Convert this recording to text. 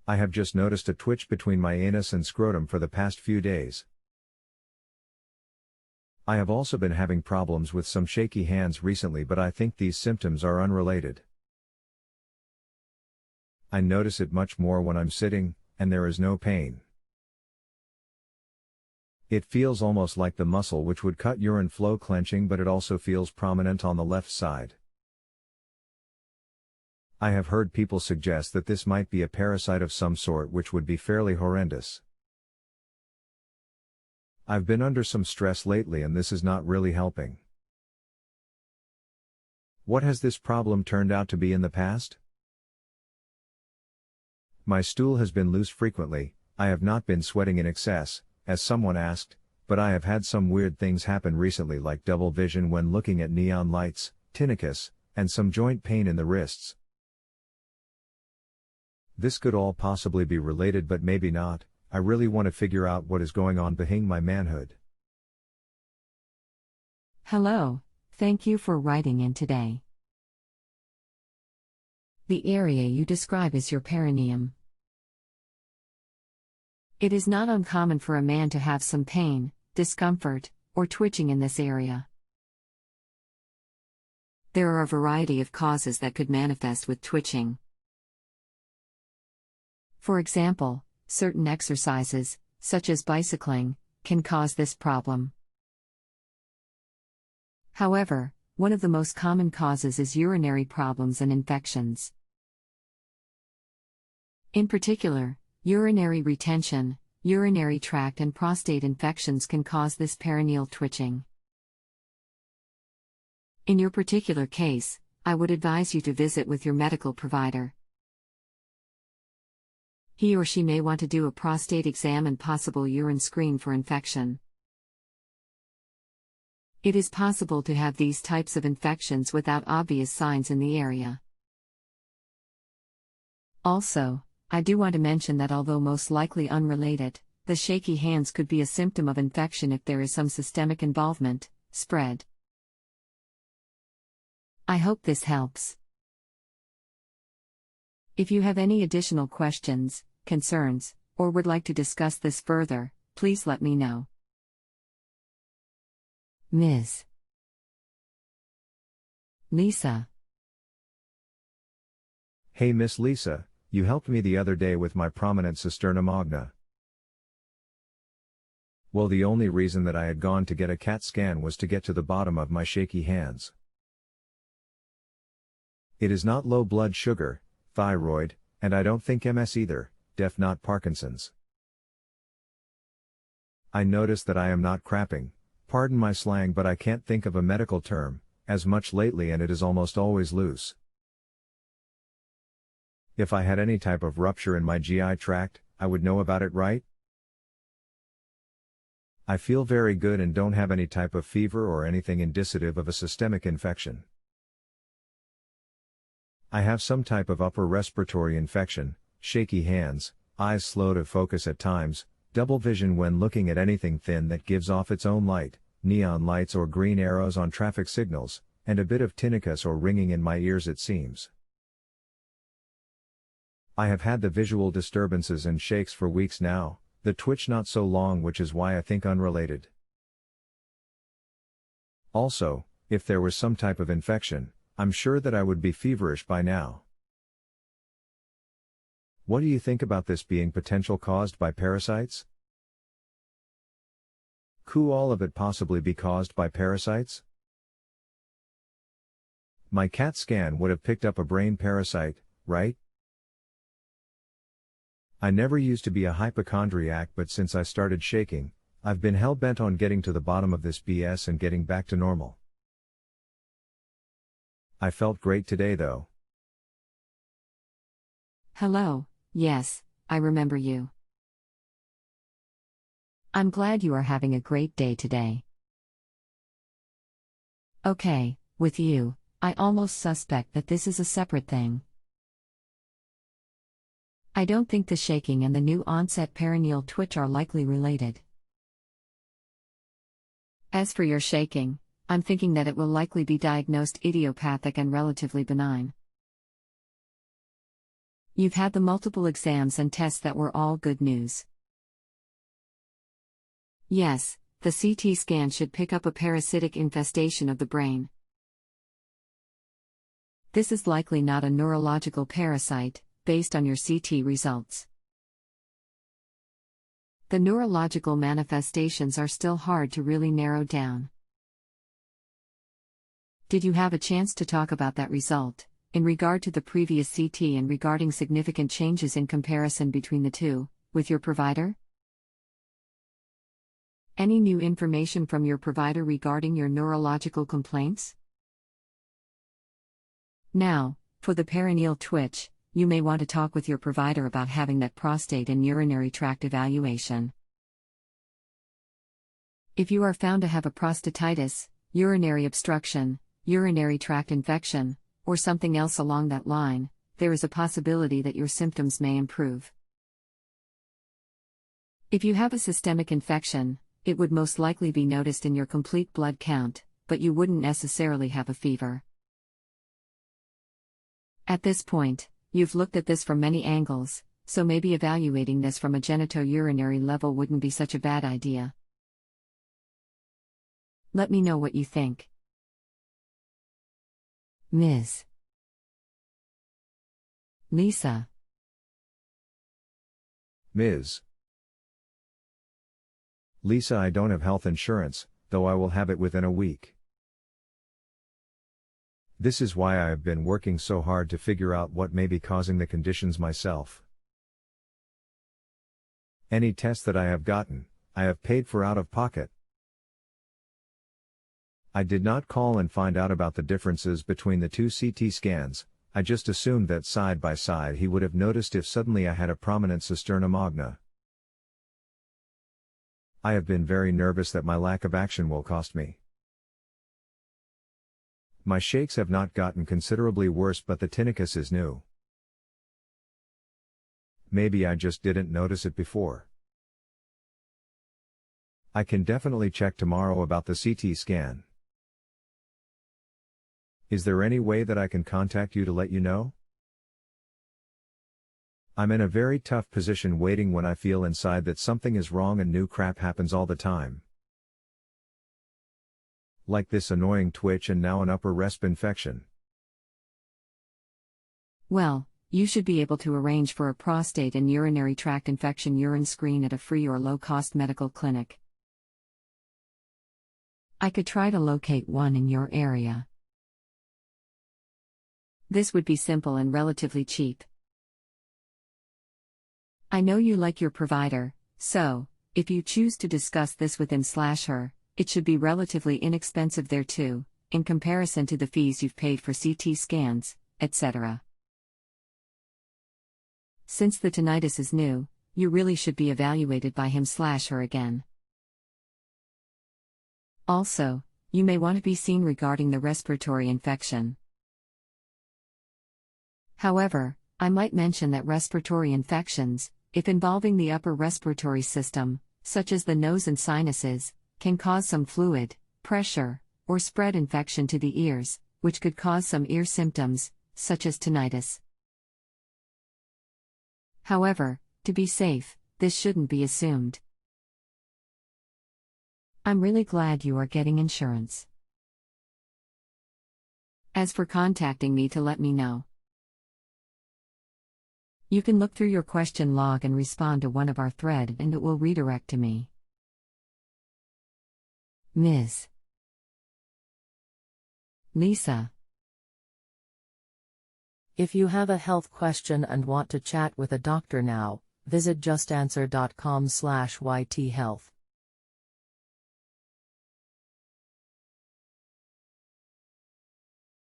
I have just noticed a twitch between my anus and scrotum for the past few days. I have also been having problems with some shaky hands recently, but I think these symptoms are unrelated. I notice it much more when I'm sitting, and there is no pain. It feels almost like the muscle which would cut urine flow clenching, but it also feels prominent on the left side. I have heard people suggest that this might be a parasite of some sort, which would be fairly horrendous. I've been under some stress lately and this is not really helping. What has this problem turned out to be in the past? My stool has been loose frequently. I have not been sweating in excess, as someone asked, but I have had some weird things happen recently, like double vision when looking at neon lights, tinnicus, and some joint pain in the wrists. This could all possibly be related, but maybe not. I really want to figure out what is going on behind my manhood. Hello, thank you for writing in today. The area you describe is your perineum. It is not uncommon for a man to have some pain, discomfort, or twitching in this area. There are a variety of causes that could manifest with twitching. For example, certain exercises, such as bicycling, can cause this problem. However, one of the most common causes is urinary problems and infections. In particular, urinary retention, urinary tract and prostate infections can cause this perineal twitching. In your particular case, I would advise you to visit with your medical provider. He or she may want to do a prostate exam and possible urine screen for infection. It is possible to have these types of infections without obvious signs in the area. Also, I do want to mention that although most likely unrelated, the shaky hands could be a symptom of infection if there is some systemic involvement, spread. I hope this helps. If you have any additional questions, concerns, or would like to discuss this further, please let me know. Ms. Lisa. Hey Miss Lisa, you helped me the other day with my prominent cisterna magna. Well, the only reason that I had gone to get a CAT scan was to get to the bottom of my shaky hands. It is not low blood sugar, thyroid, and I don't think MS either, not Parkinson's. I notice that I am not crapping, pardon my slang, but I can't think of a medical term, as much lately, and it is almost always loose. If I had any type of rupture in my GI tract, I would know about it, right? I feel very good and don't have any type of fever or anything indicative of a systemic infection. I have some type of upper respiratory infection, shaky hands, eyes slow to focus at times, double vision when looking at anything thin that gives off its own light, neon lights or green arrows on traffic signals, and a bit of tinnicus or ringing in my ears, it seems. I have had the visual disturbances and shakes for weeks now, the twitch not so long, which is why I think unrelated. Also, if there was some type of infection, I'm sure that I would be feverish by now. What do you think about this being potential caused by parasites? Could all of it possibly be caused by parasites? My CAT scan would have picked up a brain parasite, right? I never used to be a hypochondriac, but since I started shaking, I've been hell-bent on getting to the bottom of this BS and getting back to normal. I felt great today though. Hello, yes, I remember you. I'm glad you are having a great day today. Okay, with you, I almost suspect that this is a separate thing. I don't think the shaking and the new onset perineal twitch are likely related. As for your shaking, I'm thinking that it will likely be diagnosed idiopathic and relatively benign. You've had the multiple exams and tests that were all good news. Yes, the CT scan should pick up a parasitic infestation of the brain. This is likely not a neurological parasite, based on your CT results. The neurological manifestations are still hard to really narrow down. Did you have a chance to talk about that result, in regard to the previous CT and regarding significant changes in comparison between the two, with your provider? Any new information from your provider regarding your neurological complaints? Now, for the perineal twitch, you may want to talk with your provider about having that prostate and urinary tract evaluation. If you are found to have a prostatitis, urinary obstruction, urinary tract infection, or something else along that line, there is a possibility that your symptoms may improve. If you have a systemic infection, it would most likely be noticed in your complete blood count, but you wouldn't necessarily have a fever. At this point, you've looked at this from many angles, so maybe evaluating this from a genitourinary level wouldn't be such a bad idea. Let me know what you think. Ms. Lisa. Ms. Lisa, I don't have health insurance, though I will have it within a week. This is why I have been working so hard to figure out what may be causing the conditions myself. Any tests that I have gotten, I have paid for out of pocket. I did not call and find out about the differences between the two CT scans, I just assumed that side by side he would have noticed if suddenly I had a prominent cisterna magna. I have been very nervous that my lack of action will cost me. My shakes have not gotten considerably worse, but the tinnicus is new. Maybe I just didn't notice it before. I can definitely check tomorrow about the CT scan. Is there any way that I can contact you to let you know? I'm in a very tough position waiting when I feel inside that something is wrong and new crap happens all the time. Like this annoying twitch and now an upper resp infection. Well, you should be able to arrange for a prostate and urinary tract infection urine screen at a free or low-cost medical clinic. I could try to locate one in your area. This would be simple and relatively cheap. I know you like your provider, so, if you choose to discuss this with him/her, it should be relatively inexpensive there too, in comparison to the fees you've paid for CT scans, etc. Since the tinnitus is new, you really should be evaluated by him/her again. Also, you may want to be seen regarding the respiratory infection. However, I might mention that respiratory infections, if involving the upper respiratory system, such as the nose and sinuses, can cause some fluid, pressure, or spread infection to the ears, which could cause some ear symptoms, such as tinnitus. However, to be safe, this shouldn't be assumed. I'm really glad you are getting insurance. As for contacting me to let me know, you can look through your question log and respond to one of our thread and it will redirect to me. Ms. Lisa. If you have a health question and want to chat with a doctor now, visit justanswer.com/ythealth.